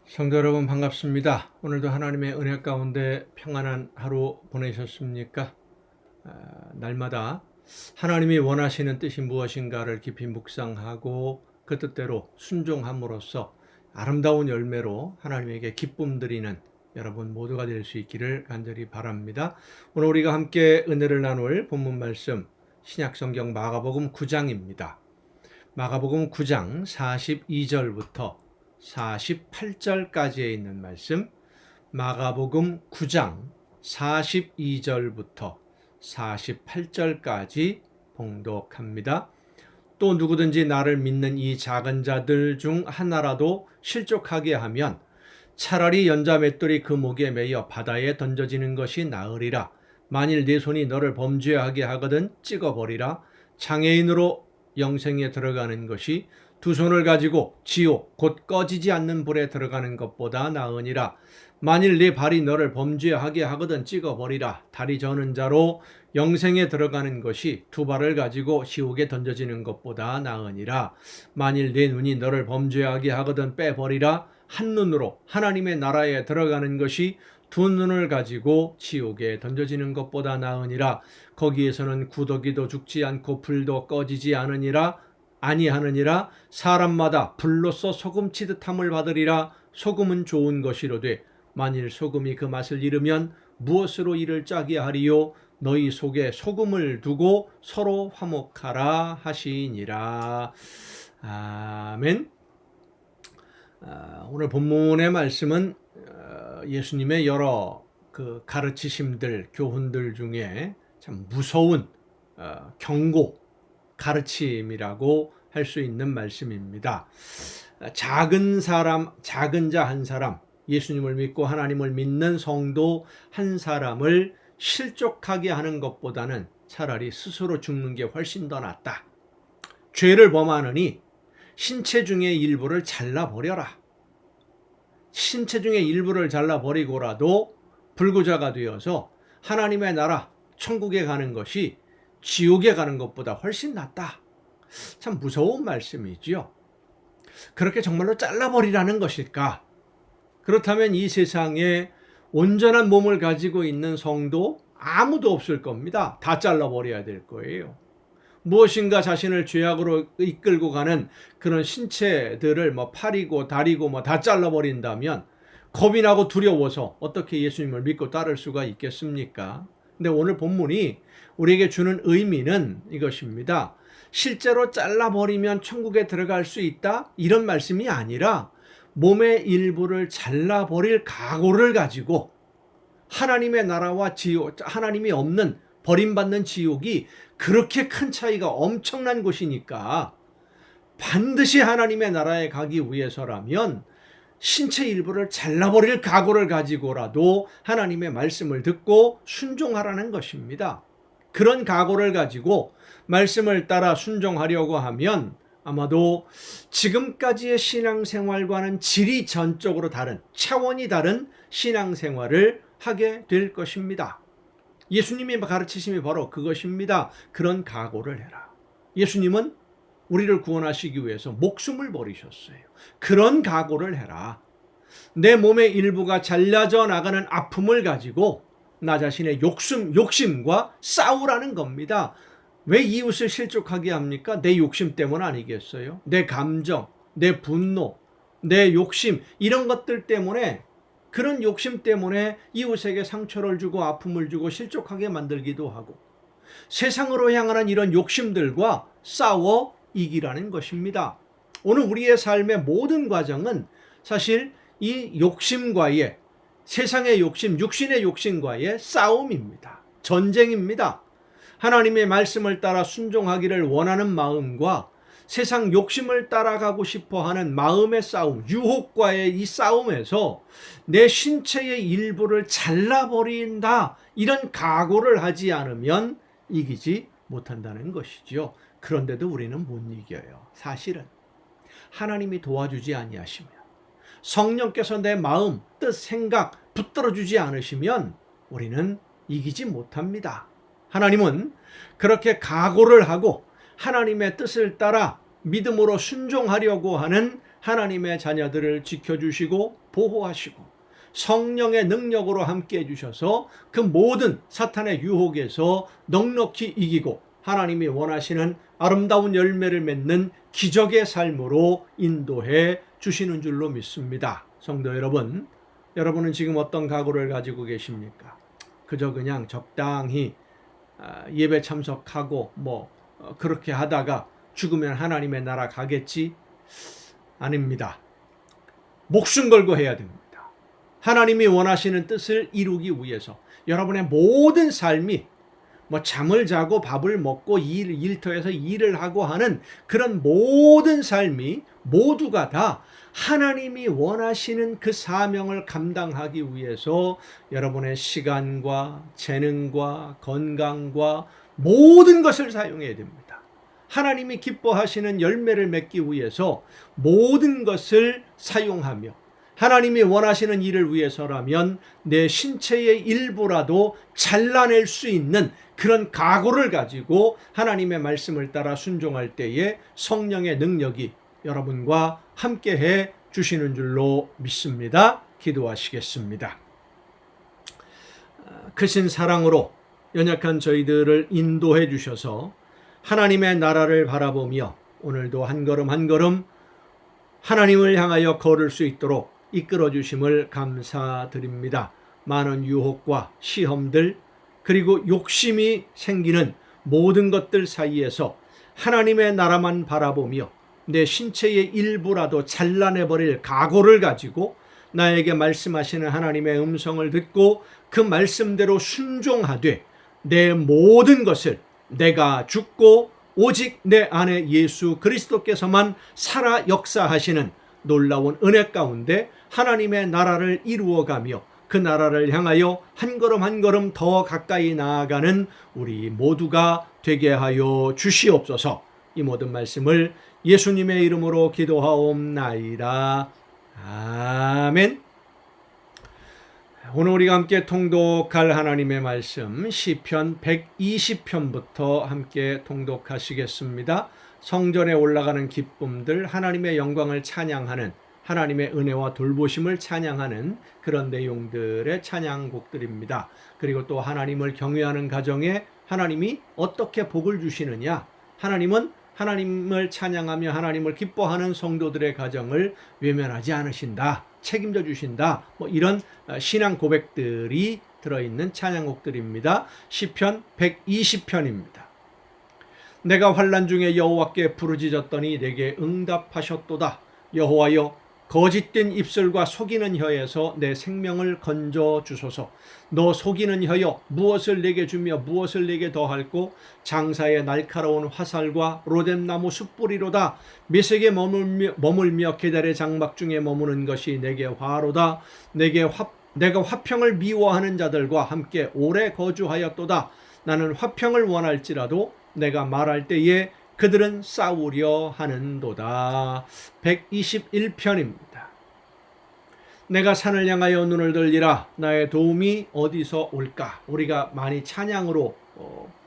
성도 여러분 반갑습니다. 오늘도 하나님의 은혜 가운데 평안한 하루 보내셨습니까? 날마다 하나님이 원하시는 뜻이 무엇인가를 깊이 묵상하고 그 뜻대로 순종함으로써 아름다운 열매로 하나님에게 기쁨 드리는 여러분 모두가 될 수 있기를 간절히 바랍니다. 오늘 우리가 함께 은혜를 나눌 본문 말씀 신약성경 마가복음 9장입니다. 마가복음 9장 42절부터 48절까지에 있는 말씀, 마가복음 9장 42절부터 48절까지 봉독합니다. 또 누구든지 나를 믿는 이 작은 자들 중 하나라도 실족하게 하면 차라리 연자맷돌이 그 목에 매여 바다에 던져지는 것이 나으리라. 만일 네 손이 너를 범죄하게 하거든 찍어버리라. 장애인으로 영생에 들어가는 것이 두 손을 가지고 지옥 곧 꺼지지 않는 불에 들어가는 것보다 나으니라. 만일 네 발이 너를 범죄하게 하거든 찍어버리라. 다리 저는 자로 영생에 들어가는 것이 두 발을 가지고 지옥에 던져지는 것보다 나으니라. 만일 네 눈이 너를 범죄하게 하거든 빼버리라. 한 눈으로 하나님의 나라에 들어가는 것이 두 눈을 가지고 지옥에 던져지는 것보다 나으니라. 거기에서는 구더기도 죽지 않고 불도 꺼지지 아니하느니라. 사람마다 불로써 소금 치듯함을 받으리라. 소금은 좋은 것이로되 만일 소금이 그 맛을 잃으면 무엇으로 이를 짜게 하리요. 너희 속에 소금을 두고 서로 화목하라 하시니라. 아멘. 오늘 본문의 말씀은 예수님의 여러 그 가르치심들, 교훈들 중에 참 무서운 경고, 가르침이라고 할 수 있는 말씀입니다. 작은 사람, 작은 자 한 사람, 예수님을 믿고 하나님을 믿는 성도 한 사람을 실족하게 하는 것보다는 차라리 스스로 죽는 게 훨씬 더 낫다. 죄를 범하느니 신체 중의 일부를 잘라버려라. 신체 중의 일부를 잘라버리고라도 불구자가 되어서 하나님의 나라, 천국에 가는 것이 지옥에 가는 것보다 훨씬 낫다. 참 무서운 말씀이지요. 그렇게 정말로 잘라버리라는 것일까? 그렇다면 이 세상에 온전한 몸을 가지고 있는 성도 아무도 없을 겁니다. 다 잘라버려야 될 거예요. 무엇인가 자신을 죄악으로 이끌고 가는 그런 신체들을 팔이고 다리고 다 잘라버린다면 겁이 나고 두려워서 어떻게 예수님을 믿고 따를 수가 있겠습니까? 근데 오늘 본문이 우리에게 주는 의미는 이것입니다. 실제로 잘라버리면 천국에 들어갈 수 있다? 이런 말씀이 아니라 몸의 일부를 잘라버릴 각오를 가지고 하나님의 나라와 지옥, 하나님이 없는 버림받는 지옥이 그렇게 큰 차이가 엄청난 곳이니까 반드시 하나님의 나라에 가기 위해서라면 신체 일부를 잘라버릴 각오를 가지고라도 하나님의 말씀을 듣고 순종하라는 것입니다. 그런 각오를 가지고 말씀을 따라 순종하려고 하면 아마도 지금까지의 신앙생활과는 질이 전적으로 다른, 차원이 다른 신앙생활을 하게 될 것입니다. 예수님이 가르치심이 바로 그것입니다. 그런 각오를 해라. 예수님은 우리를 구원하시기 위해서 목숨을 버리셨어요. 그런 각오를 해라. 내 몸의 일부가 잘려져 나가는 아픔을 가지고 나 자신의 욕심과 싸우라는 겁니다. 왜 이웃을 실족하게 합니까? 내 욕심 때문 아니겠어요? 내 감정, 내 분노, 내 욕심 이런 것들 때문에 그런 욕심 때문에 이웃에게 상처를 주고 아픔을 주고 실족하게 만들기도 하고 세상으로 향하는 이런 욕심들과 싸워 이기라는 것입니다. 오늘 우리의 삶의 모든 과정은 사실 이 욕심과의 세상의 욕심, 육신의 욕심과의 싸움입니다. 전쟁입니다. 하나님의 말씀을 따라 순종하기를 원하는 마음과 세상 욕심을 따라가고 싶어하는 마음의 싸움, 유혹과의 이 싸움에서 내 신체의 일부를 잘라버린다 이런 각오를 하지 않으면 이기지 못한다는 것이죠. 그런데도 우리는 못 이겨요. 사실은 하나님이 도와주지 아니하시면 성령께서 내 마음, 뜻, 생각 붙들어주지 않으시면 우리는 이기지 못합니다. 하나님은 그렇게 각오를 하고 하나님의 뜻을 따라 믿음으로 순종하려고 하는 하나님의 자녀들을 지켜주시고 보호하시고 성령의 능력으로 함께 해주셔서 그 모든 사탄의 유혹에서 넉넉히 이기고 하나님이 원하시는 아름다운 열매를 맺는 기적의 삶으로 인도해 주시는 줄로 믿습니다. 성도 여러분, 여러분은 지금 어떤 각오를 가지고 계십니까? 그저 그냥 적당히 예배 참석하고 그렇게 하다가 죽으면 하나님의 나라 가겠지? 아닙니다. 목숨 걸고 해야 됩니다. 하나님이 원하시는 뜻을 이루기 위해서 여러분의 모든 삶이 잠을 자고 밥을 먹고 일터에서 일을 하고 하는 그런 모든 삶이 모두가 다 하나님이 원하시는 그 사명을 감당하기 위해서 여러분의 시간과 재능과 건강과 모든 것을 사용해야 됩니다. 하나님이 기뻐하시는 열매를 맺기 위해서 모든 것을 사용하며 하나님이 원하시는 일을 위해서라면 내 신체의 일부라도 잘라낼 수 있는 그런 각오를 가지고 하나님의 말씀을 따라 순종할 때에 성령의 능력이 여러분과 함께해 주시는 줄로 믿습니다. 기도하시겠습니다. 크신 사랑으로 연약한 저희들을 인도해 주셔서 하나님의 나라를 바라보며 오늘도 한 걸음 한 걸음 하나님을 향하여 걸을 수 있도록 이끌어 주심을 감사드립니다. 많은 유혹과 시험들 그리고 욕심이 생기는 모든 것들 사이에서 하나님의 나라만 바라보며 내 신체의 일부라도 잘라내버릴 각오를 가지고 나에게 말씀하시는 하나님의 음성을 듣고 그 말씀대로 순종하되 내 모든 것을 내가 죽고 오직 내 안에 예수 그리스도께서만 살아 역사하시는 놀라운 은혜 가운데 하나님의 나라를 이루어가며 그 나라를 향하여 한 걸음 한 걸음 더 가까이 나아가는 우리 모두가 되게 하여 주시옵소서. 이 모든 말씀을 예수님의 이름으로 기도하옵나이다. 아멘. 오늘 우리가 함께 통독할 하나님의 말씀 시편 120편부터 함께 통독하시겠습니다. 성전에 올라가는 기쁨들, 하나님의 영광을 찬양하는 하나님의 은혜와 돌보심을 찬양하는 그런 내용들의 찬양곡들입니다. 그리고 또 하나님을 경외하는 가정에 하나님이 어떻게 복을 주시느냐, 하나님은 하나님을 찬양하며 하나님을 기뻐하는 성도들의 가정을 외면하지 않으신다, 책임져 주신다, 이런 신앙 고백들이 들어있는 찬양곡들입니다. 시편 120편입니다. 내가 환난 중에 여호와께 부르짖었더니 내게 응답하셨도다. 여호와여, 거짓된 입술과 속이는 혀에서 내 생명을 건져 주소서. 너 속이는 혀여, 무엇을 내게 주며 무엇을 내게 더할꼬? 장사의 날카로운 화살과 로뎀나무 숯불이로다. 메색에 머물며 계달의 장막 중에 머무는 것이 내게 화로다. 내가 화평을 미워하는 자들과 함께 오래 거주하였도다. 나는 화평을 원할지라도 내가 말할 때에 그들은 싸우려 하는도다. 121편입니다. 내가 산을 향하여 눈을 들리라. 나의 도움이 어디서 올까? 우리가 많이 찬양으로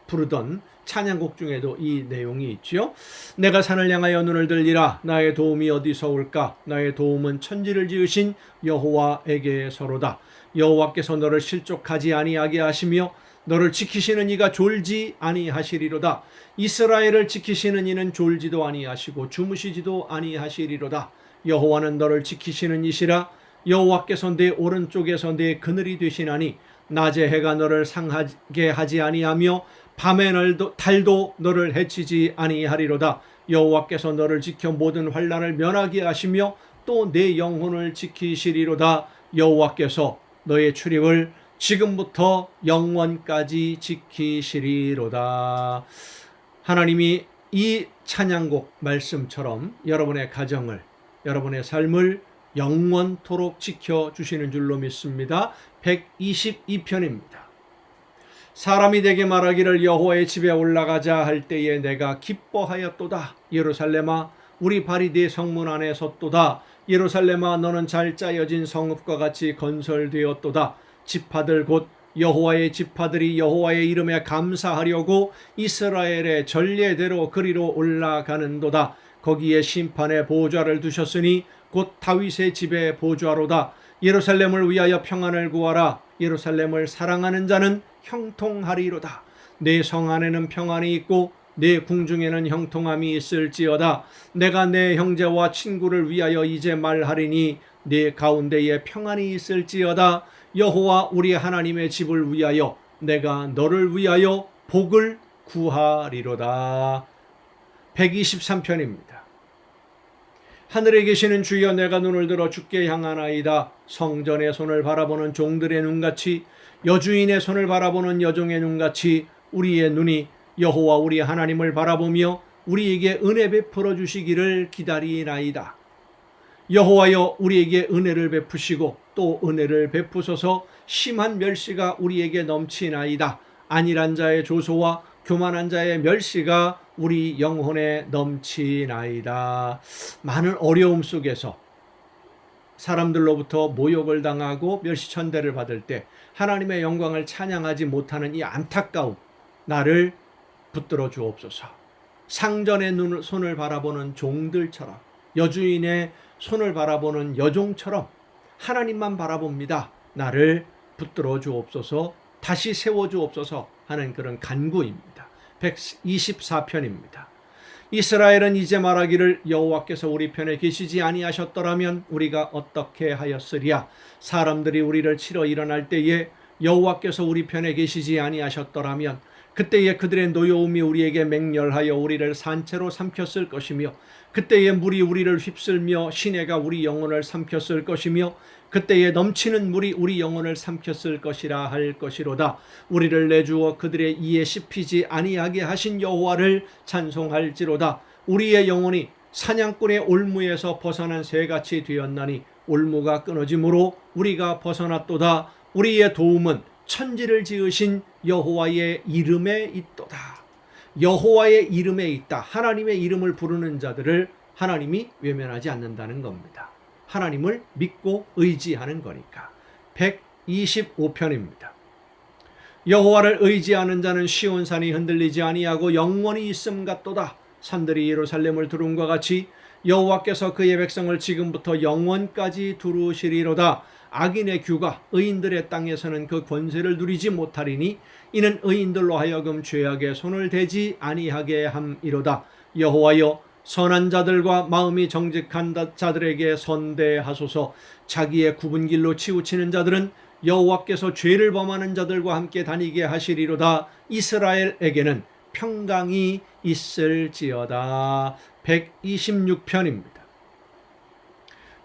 부르던 찬양곡 중에도 이 내용이 있죠. 내가 산을 향하여 눈을 들리라. 나의 도움이 어디서 올까? 나의 도움은 천지를 지으신 여호와에게서로다. 여호와께서 너를 실족하지 아니하게 하시며 너를 지키시는 이가 졸지 아니하시리로다. 이스라엘을 지키시는 이는 졸지도 아니하시고 주무시지도 아니하시리로다. 여호와는 너를 지키시는 이시라. 여호와께서 내 오른쪽에서 내 그늘이 되시나니 낮에 해가 너를 상하게 하지 아니하며 밤에 달도 너를 해치지 아니하리로다. 여호와께서 너를 지켜 모든 환난을 면하게 하시며 또 내 영혼을 지키시리로다. 여호와께서 너의 출입을 지금부터 영원까지 지키시리로다. 하나님이 이 찬양곡 말씀처럼 여러분의 가정을, 여러분의 삶을 영원토록 지켜주시는 줄로 믿습니다. 122편입니다. 사람이 내게 말하기를 여호와의 집에 올라가자 할 때에 내가 기뻐하였도다. 예루살렘아, 우리 발이 네 성문 안에 섰도다. 예루살렘아, 너는 잘 짜여진 성읍과 같이 건설되었도다. 지파들 곧 여호와의 지파들이 여호와의 이름에 감사하려고 이스라엘의 전례대로 그리로 올라가는도다. 거기에 심판의 보좌를 두셨으니 곧 다윗의 집의 보좌로다. 예루살렘을 위하여 평안을 구하라. 예루살렘을 사랑하는 자는 형통하리로다. 내 성 안에는 평안이 있고 내 궁중에는 형통함이 있을지어다. 내가 내 형제와 친구를 위하여 이제 말하리니 내 가운데에 평안이 있을지어다. 여호와 우리 하나님의 집을 위하여 내가 너를 위하여 복을 구하리로다. 123편입니다. 하늘에 계시는 주여, 내가 눈을 들어 주께 향하나이다. 성전의 손을 바라보는 종들의 눈같이, 여주인의 손을 바라보는 여종의 눈같이 우리의 눈이 여호와 우리 하나님을 바라보며 우리에게 은혜 베풀어 주시기를 기다리나이다. 여호와여, 우리에게 은혜를 베푸시고 또 은혜를 베푸소서. 심한 멸시가 우리에게 넘치나이다. 안일한 자의 조소와 교만한 자의 멸시가 우리 영혼에 넘치나이다. 많은 어려움 속에서 사람들로부터 모욕을 당하고 멸시천대를 받을 때 하나님의 영광을 찬양하지 못하는 이 안타까움, 나를 붙들어 주옵소서. 상전의 손을 바라보는 종들처럼, 여주인의 손을 바라보는 여종처럼 하나님만 바라봅니다. 나를 붙들어 주옵소서, 다시 세워 주옵소서 하는 그런 간구입니다. 124편입니다. 이스라엘은 이제 말하기를 여호와께서 우리 편에 계시지 아니하셨더라면 우리가 어떻게 하였으랴. 사람들이 우리를 치러 일어날 때에 여호와께서 우리 편에 계시지 아니하셨더라면 그때에 그들의 노여움이 우리에게 맹렬하여 우리를 산채로 삼켰을 것이며, 그때에 물이 우리를 휩쓸며 시내가 우리 영혼을 삼켰을 것이며, 그때에 넘치는 물이 우리 영혼을 삼켰을 것이라 할 것이로다. 우리를 내주어 그들의 이에 씹히지 아니하게 하신 여호와를 찬송할지로다. 우리의 영혼이 사냥꾼의 올무에서 벗어난 새같이 되었나니 올무가 끊어짐으로 우리가 벗어났도다. 우리의 도움은 천지를 지으신 여호와의 이름에 있도다. 여호와의 이름에 있다. 하나님의 이름을 부르는 자들을 하나님이 외면하지 않는다는 겁니다. 하나님을 믿고 의지하는 거니까. 125편입니다. 여호와를 의지하는 자는 시온산이 흔들리지 아니하고 영원히 있음 같도다. 산들이 예루살렘을 두름과 같이 여호와께서 그의 백성을 지금부터 영원까지 두루시리로다. 악인의 규가 의인들의 땅에서는 그 권세를 누리지 못하리니 이는 의인들로 하여금 죄악에 손을 대지 아니하게 함이로다. 여호와여, 선한 자들과 마음이 정직한 자들에게 선대하소서. 자기의 굽은 길로 치우치는 자들은 여호와께서 죄를 범하는 자들과 함께 다니게 하시리로다. 이스라엘에게는 평강이 있을지어다. 126편입니다.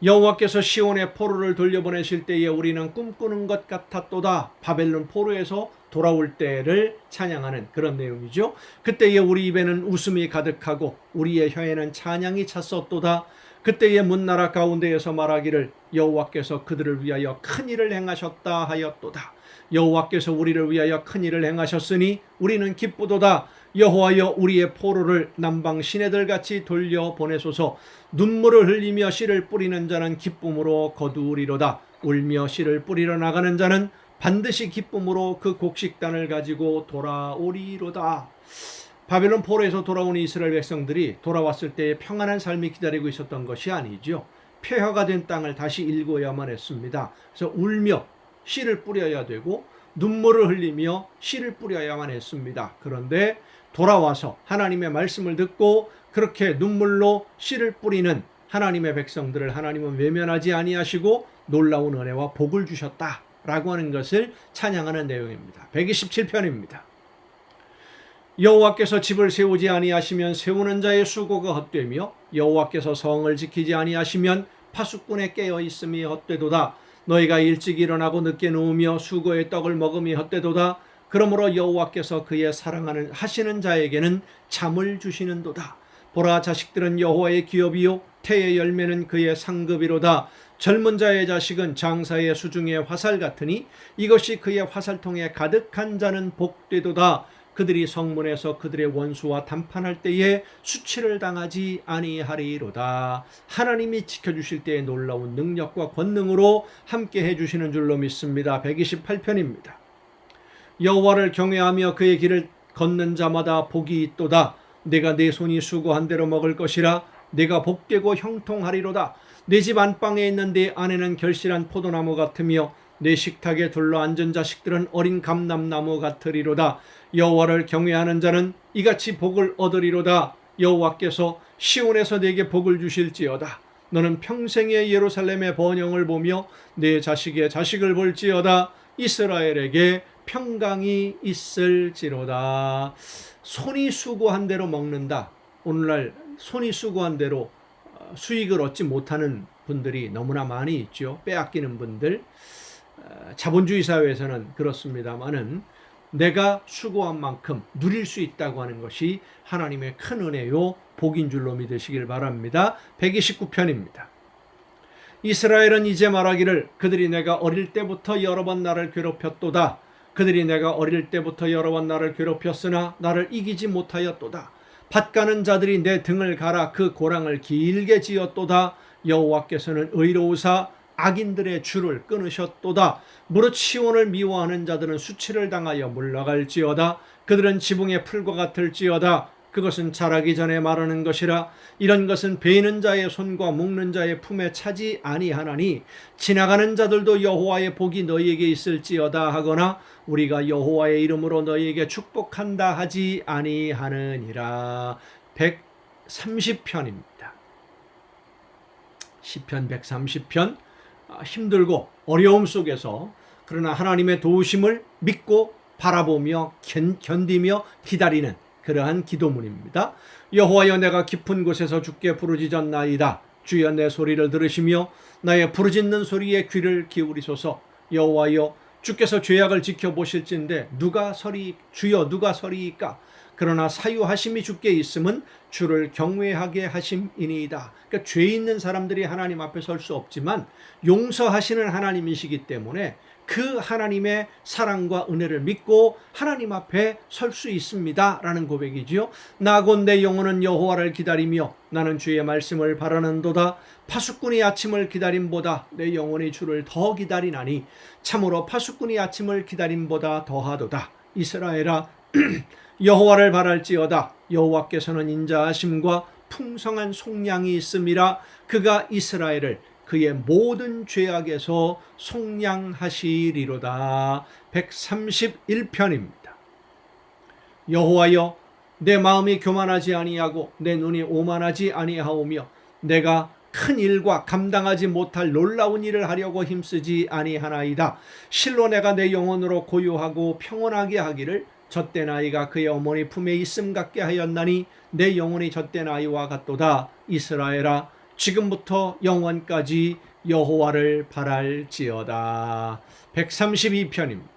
여호와께서 시온의 포로를 돌려보내실 때에 우리는 꿈꾸는 것 같았도다. 바벨론 포로에서 돌아올 때를 찬양하는 그런 내용이죠. 그때에 우리 입에는 웃음이 가득하고 우리의 혀에는 찬양이 찼었도다. 그때에 문나라 가운데에서 말하기를 여호와께서 그들을 위하여 큰 일을 행하셨다 하였도다. 여호와께서 우리를 위하여 큰 일을 행하셨으니 우리는 기쁘도다. 여호와여, 우리의 포로를 남방 시내들같이 돌려보내소서. 눈물을 흘리며 씨를 뿌리는 자는 기쁨으로 거두리로다. 울며 씨를 뿌리러 나가는 자는 반드시 기쁨으로 그 곡식단을 가지고 돌아오리로다. 바벨론 포로에서 돌아온 이스라엘 백성들이 돌아왔을 때에 평안한 삶이 기다리고 있었던 것이 아니죠. 폐허가 된 땅을 다시 일궈야만 했습니다. 그래서 울며 씨를 뿌려야 되고 눈물을 흘리며 씨를 뿌려야만 했습니다. 그런데 돌아와서 하나님의 말씀을 듣고 그렇게 눈물로 씨를 뿌리는 하나님의 백성들을 하나님은 외면하지 아니하시고 놀라운 은혜와 복을 주셨다라고 하는 것을 찬양하는 내용입니다. 127편입니다. 여호와께서 집을 세우지 아니하시면 세우는 자의 수고가 헛되며 여호와께서 성을 지키지 아니하시면 파수꾼의 깨어 있음이 헛되도다. 너희가 일찍 일어나고 늦게 누우며 수고의 떡을 먹음이 헛되도다. 그러므로 여호와께서 그의 사랑하는 하시는 자에게는 잠을 주시는도다. 보라, 자식들은 여호와의 기업이요 태의 열매는 그의 상급이로다. 젊은 자의 자식은 장사의 수중의 화살 같으니 이것이 그의 화살통에 가득한 자는 복되도다. 그들이 성문에서 그들의 원수와 담판할 때에 수치를 당하지 아니하리로다. 하나님이 지켜주실 때의 놀라운 능력과 권능으로 함께 해주시는 줄로 믿습니다. 128편입니다. 여호와를 경외하며 그의 길을 걷는 자마다 복이 있도다. 내가 내 손이 수고한 대로 먹을 것이라. 네가 복되고 형통하리로다. 내 집 안방에 있는 네 아내는 결실한 포도나무 같으며 내 식탁에 둘러앉은 자식들은 어린 감람나무 같으리로다. 여호와를 경외하는 자는 이같이 복을 얻으리로다. 여호와께서 시온에서 네게 복을 주실지어다. 너는 평생의 예루살렘의 번영을 보며 네 자식의 자식을 볼지어다. 이스라엘에게 평강이 있을지로다. 손이 수고한 대로 먹는다. 오늘날 손이 수고한 대로 수익을 얻지 못하는 분들이 너무나 많이 있죠. 빼앗기는 분들. 자본주의 사회에서는 그렇습니다만은 내가 수고한 만큼 누릴 수 있다고 하는 것이 하나님의 큰 은혜요 복인 줄로 믿으시길 바랍니다. 129편입니다. 이스라엘은 이제 말하기를 그들이 내가 어릴 때부터 여러 번 나를 괴롭혔도다. 그들이 내가 어릴 때부터 여러 번 나를 괴롭혔으나 나를 이기지 못하였도다. 밭가는 자들이 내 등을 갈아 그 고랑을 길게 지었도다. 여호와께서는 의로우사 악인들의 줄을 끊으셨도다. 무릇 시온을 미워하는 자들은 수치를 당하여 물러갈지어다. 그들은 지붕의 풀과 같을지어다. 그것은 자라기 전에 마르는 것이라. 이런 것은 베는 자의 손과 묶는 자의 품에 차지 아니하나니 지나가는 자들도 여호와의 복이 너희에게 있을지어다 하거나 우리가 여호와의 이름으로 너희에게 축복한다 하지 아니하느니라. 130편입니다. 시편 130편. 힘들고 어려움 속에서 그러나 하나님의 도우심을 믿고 바라보며 견디며 기다리는 그러한 기도문입니다. 여호와여, 내가 깊은 곳에서 주께 부르짖었나이다. 주여, 내 소리를 들으시며 나의 부르짖는 소리에 귀를 기울이소서. 여호와여, 주께서 죄악을 지켜보실진데 주여 누가 서리이까? 그러나 사유하심이 주께 있음은 주를 경외하게 하심이니이다. 그러니까 죄 있는 사람들이 하나님 앞에 설 수 없지만 용서하시는 하나님이시기 때문에 그 하나님의 사랑과 은혜를 믿고 하나님 앞에 설 수 있습니다 라는 고백이지요. 나곧 내 영혼은 여호와를 기다리며 나는 주의 말씀을 바라는도다. 파수꾼이 아침을 기다림보다 내 영혼이 주를 더 기다리나니 참으로 파수꾼이 아침을 기다림보다 더하도다. 이스라엘아, 여호와를 바랄지어다. 여호와께서는 인자하심과 풍성한 속량이 있음이라. 그가 이스라엘을 그의 모든 죄악에서 속량하시리로다. 131편입니다. 여호와여, 내 마음이 교만하지 아니하고 내 눈이 오만하지 아니하오며 내가 큰 일과 감당하지 못할 놀라운 일을 하려고 힘쓰지 아니하나이다. 실로 내가 내 영혼으로 고요하고 평온하게 하기를 젖된 아이가 그의 어머니 품에 있음 같게 하였나니 내 영혼이 젖된 아이와 같도다. 이스라엘아, 지금부터 영원까지 여호와를 바랄지어다. 132편입니다.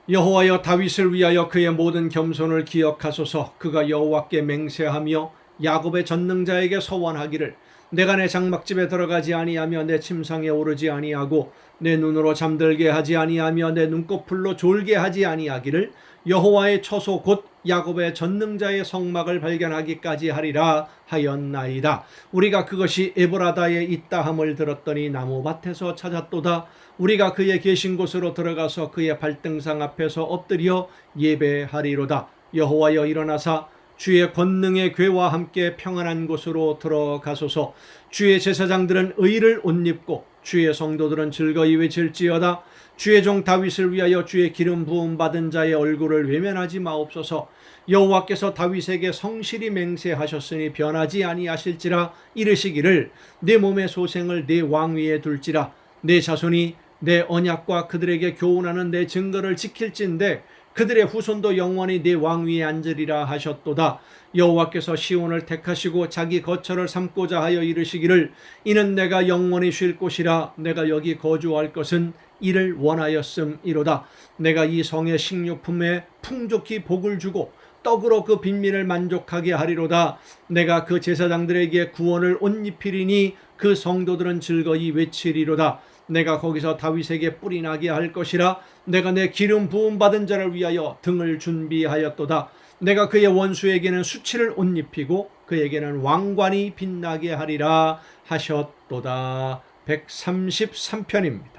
여호와여, 다윗을 위하여 그의 모든 겸손을 기억하소서. 그가 여호와께 맹세하며 야곱의 전능자에게 서원하기를 내가 내 장막집에 들어가지 아니하며 내 침상에 오르지 아니하고 내 눈으로 잠들게 하지 아니하며 내 눈꺼풀로 졸게 하지 아니하기를 여호와의 처소 곧 야곱의 전능자의 성막을 발견하기까지 하리라 하였나이다. 우리가 그것이 에브라다에 있다 함을 들었더니 나무밭에서 찾았도다. 우리가 그의 계신 곳으로 들어가서 그의 발등상 앞에서 엎드려 예배하리로다. 여호와여, 일어나사 주의 권능의 궤와 함께 평안한 곳으로 들어가소서. 주의 제사장들은 의를 옷 입고 주의 성도들은 즐거이 외칠지어다. 주의 종 다윗을 위하여 주의 기름 부음 받은 자의 얼굴을 외면하지 마옵소서. 여호와께서 다윗에게 성실히 맹세하셨으니 변하지 아니하실지라. 이르시기를 내 몸의 소생을 내 왕위에 둘지라. 내 자손이 내 언약과 그들에게 교훈하는 내 증거를 지킬진대 그들의 후손도 영원히 내 왕위에 앉으리라 하셨도다. 여호와께서 시온을 택하시고 자기 거처를 삼고자 하여 이르시기를 이는 내가 영원히 쉴 곳이라. 내가 여기 거주할 것은 이를 원하였음이로다. 내가 이 성의 식료품에 풍족히 복을 주고 떡으로 그 빈민을 만족하게 하리로다. 내가 그 제사장들에게 구원을 옷 입히리니 그 성도들은 즐거이 외치리로다. 내가 거기서 다윗에게 뿔이 나게 할 것이라. 내가 내 기름 부음 받은 자를 위하여 등을 준비하였도다. 내가 그의 원수에게는 수치를 옷 입히고 그에게는 왕관이 빛나게 하리라 하셨도다. 133편입니다.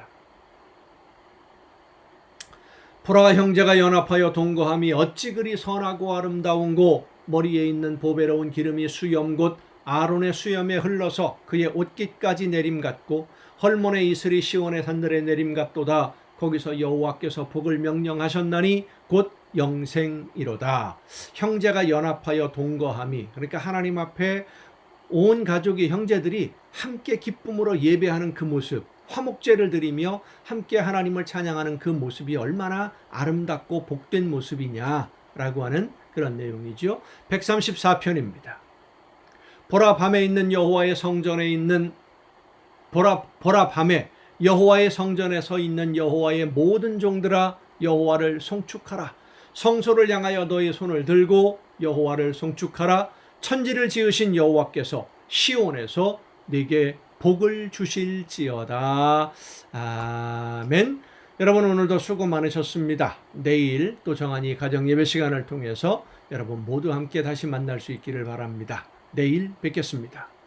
보라, 형제가 연합하여 동거함이 어찌 그리 선하고 아름다운고 머리에 있는 보배로운 기름이 수염 곧 아론의 수염에 흘러서 그의 옷깃까지 내림같고 헐몬의 이슬이 시온의 산들에 내림같도다. 거기서 여호와께서 복을 명령하셨나니 곧 영생이로다. 형제가 연합하여 동거함이, 그러니까 하나님 앞에 온 가족의 형제들이 함께 기쁨으로 예배하는 그 모습, 화목제를 드리며 함께 하나님을 찬양하는 그 모습이 얼마나 아름답고 복된 모습이냐라고 하는 그런 내용이죠. 134편입니다. 보라 밤에 있는 여호와의 성전에 있는 보라 밤에 여호와의 성전에 서 있는 여호와의 모든 종들아 여호와를 송축하라. 성소를 향하여 너희 손을 들고 여호와를 송축하라. 천지를 지으신 여호와께서 시온에서 네게 복을 주실지어다. 아멘. 여러분 오늘도 수고 많으셨습니다. 내일 또 정한이 가정예배 시간을 통해서 여러분 모두 함께 다시 만날 수 있기를 바랍니다. 내일 뵙겠습니다.